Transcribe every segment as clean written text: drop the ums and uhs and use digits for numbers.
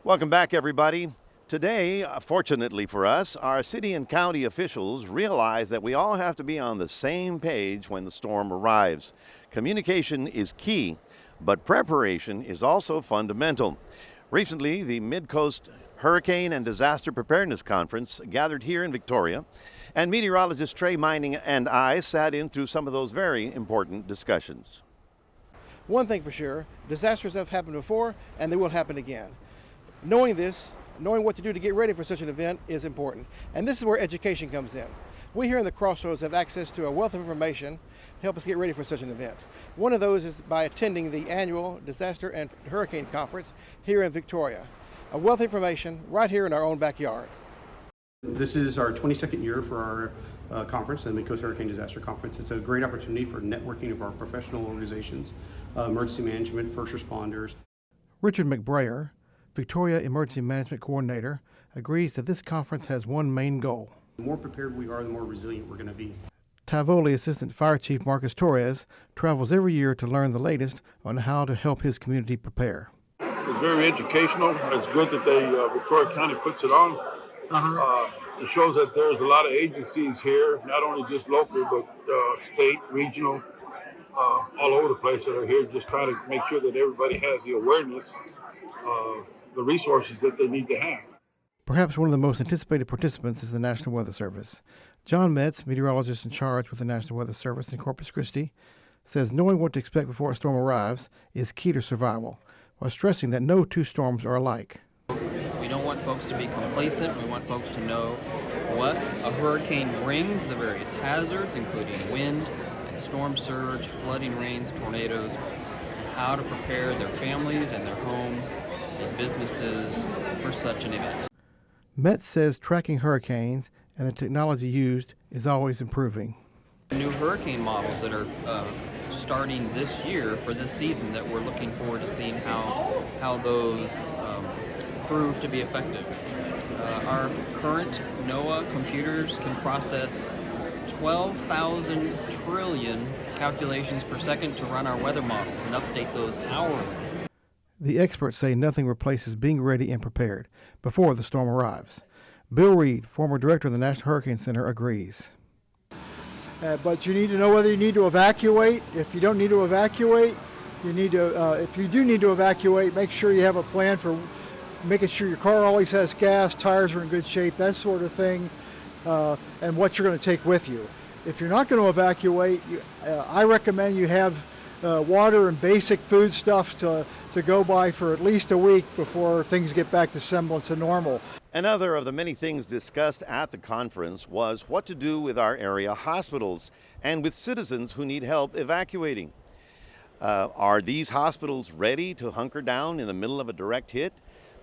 Welcome back, everybody. Today, fortunately for us, our city and county officials realize that we all have to be on the same page when the storm arrives. Communication is key, but preparation is also fundamental. Recently, the Midcoast Hurricane and Disaster Preparedness Conference gathered here in Victoria, and meteorologist Trey Meynig and I sat in through some of those very important discussions. One thing for sure, disasters have happened before and they will happen again. Knowing this, knowing what to do to get ready for such an event is important. And this is where education comes in. We here in the Crossroads have access to a wealth of information to help us get ready for such an event. One of those is by attending the annual Disaster and Hurricane Conference here in Victoria. A wealth of information right here in our own backyard. This is our 22nd year for our conference, the Midcoast Hurricane Disaster Conference. It's a great opportunity for networking of our professional organizations, emergency management, first responders. Richard McBrayer, Victoria Emergency Management Coordinator, agrees that this conference has one main goal. The more prepared we are, the more resilient we're going to be. Tivoli Assistant Fire Chief Marcus Torres travels every year to learn the latest on how to help his community prepare. It's very educational. It's good that Victoria County puts it on. It shows that there's a lot of agencies here, not only just local, but state, regional, all over the place that are here just trying to make sure that everybody has the awareness of the resources that they need to have. Perhaps one of the most anticipated participants is the National Weather Service. John Metz, meteorologist in charge with the National Weather Service in Corpus Christi, says knowing what to expect before a storm arrives is key to survival, while stressing that no two storms are alike. We don't want folks to be complacent. We want folks to know what a hurricane brings, the various hazards, including wind and storm surge, flooding rains, tornadoes, and how to prepare their families and their homes and businesses for such an event. Metz says tracking hurricanes and the technology used is always improving. New hurricane models that are starting this year for this season that we're looking forward to seeing how those prove to be effective. Our current NOAA computers can process 12,000 trillion calculations per second to run our weather models and update those hourly. The experts say nothing replaces being ready and prepared before the storm arrives. Bill Reed, former director of the National Hurricane Center, agrees. But you need to know whether you need to evacuate. If you don't need to evacuate, you need to. If you do need to evacuate, make sure you have a plan for making sure your car always has gas, tires are in good shape, that sort of thing, and what you're going to take with you. If you're not going to evacuate, I recommend you have water and basic food stuff to go by for at least a week before things get back to semblance of normal. Another of the many things discussed at the conference was what to do with our area hospitals and with citizens who need help evacuating. Are these hospitals ready to hunker down in the middle of a direct hit?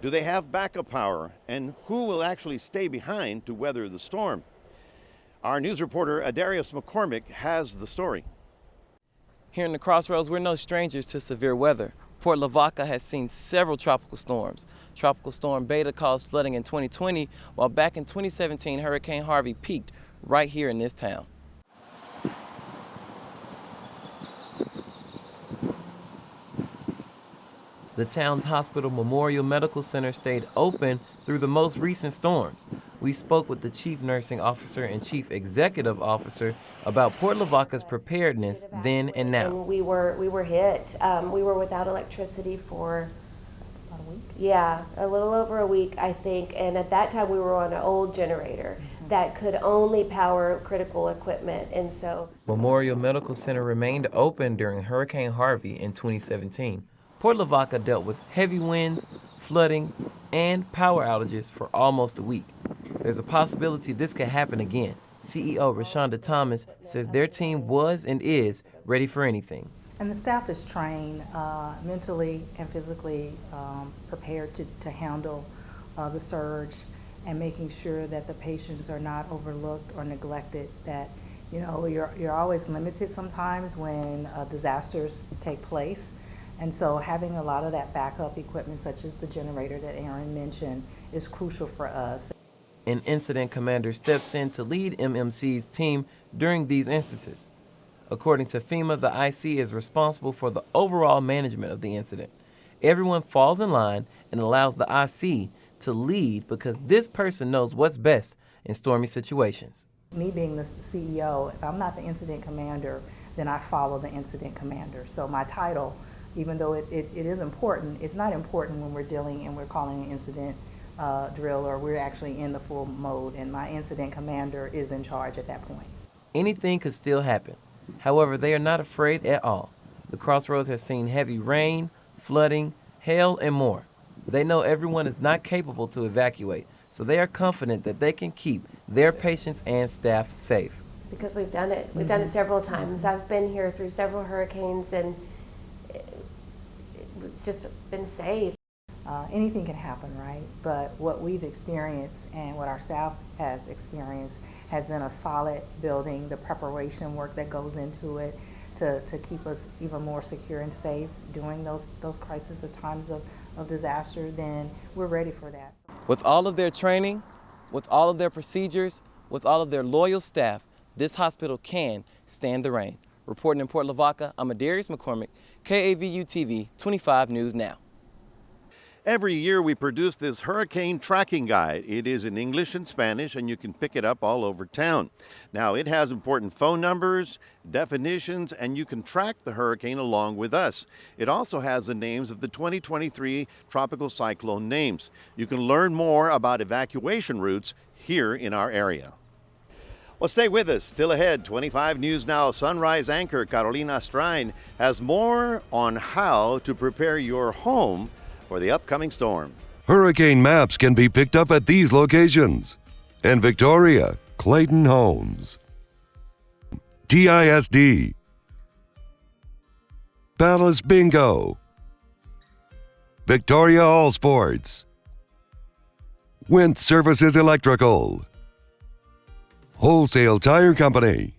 Do they have backup power? And who will actually stay behind to weather the storm? Our news reporter, Adarius McCormick, has the story. Here in the Crossroads, we're no strangers to severe weather. Port Lavaca has seen several tropical storms. Tropical Storm Beta caused flooding in 2020, while back in 2017, Hurricane Harvey peaked right here in this town. The town's hospital Memorial Medical Center stayed open through the most recent storms. We spoke with the chief nursing officer and chief executive officer about Port Lavaca's preparedness then and now. And we were hit. We were without electricity for about a week. Yeah, a little over a week, I think. And at that time, we were on an old generator that could only power critical equipment, and so Memorial Medical Center remained open during Hurricane Harvey in 2017. Port Lavaca dealt with heavy winds, flooding, and power outages for almost a week. There's a possibility this could happen again. CEO Rashonda Thomas says their team was and is ready for anything. And the staff is trained mentally and physically prepared to handle the surge and making sure that the patients are not overlooked or neglected, that you're always limited sometimes when disasters take place. And so having a lot of that backup equipment, such as the generator that Aaron mentioned, is crucial for us. An incident commander steps in to lead MMC's team during these instances. According to FEMA, the IC is responsible for the overall management of the incident. Everyone falls in line and allows the IC to lead because this person knows what's best in stormy situations. Me being the CEO, if I'm not the incident commander, then I follow the incident commander. So my title, even though it is important, it's not important when we're dealing and we're calling an incident drill or we're actually in the full mode, and my incident commander is in charge at that point. Anything could still happen. However, they are not afraid at all. The Crossroads has seen heavy rain, flooding, hail, and more. They know everyone is not capable to evacuate, so they are confident that they can keep their patients and staff safe. Because we've done it. We've done it several times. I've been here through several hurricanes, and it's just been safe. Anything can happen, right? But what we've experienced and what our staff has experienced has been a solid building, the preparation work that goes into it to keep us even more secure and safe during those crises or times of disaster. Then we're ready for that. With all of their training, with all of their procedures, with all of their loyal staff, this hospital can stand the rain. Reporting in Port Lavaca, I'm Adarius McCormick, KAVU-TV 25 News Now. Every year we produce this hurricane tracking guide. It is in English and Spanish, and you can pick it up all over town. Now, it has important phone numbers, definitions, and you can track the hurricane along with us. It also has the names of the 2023 tropical cyclone names. You can learn more about evacuation routes here in our area. Well, stay with us. Still ahead, 25 News Now Sunrise anchor Carolina Strain has more on how to prepare your home for the upcoming storm. Hurricane maps can be picked up at these locations. In Victoria, Clayton Homes, TISD, Palace Bingo, Victoria All Sports, Went Services Electrical, Wholesale Tire Company,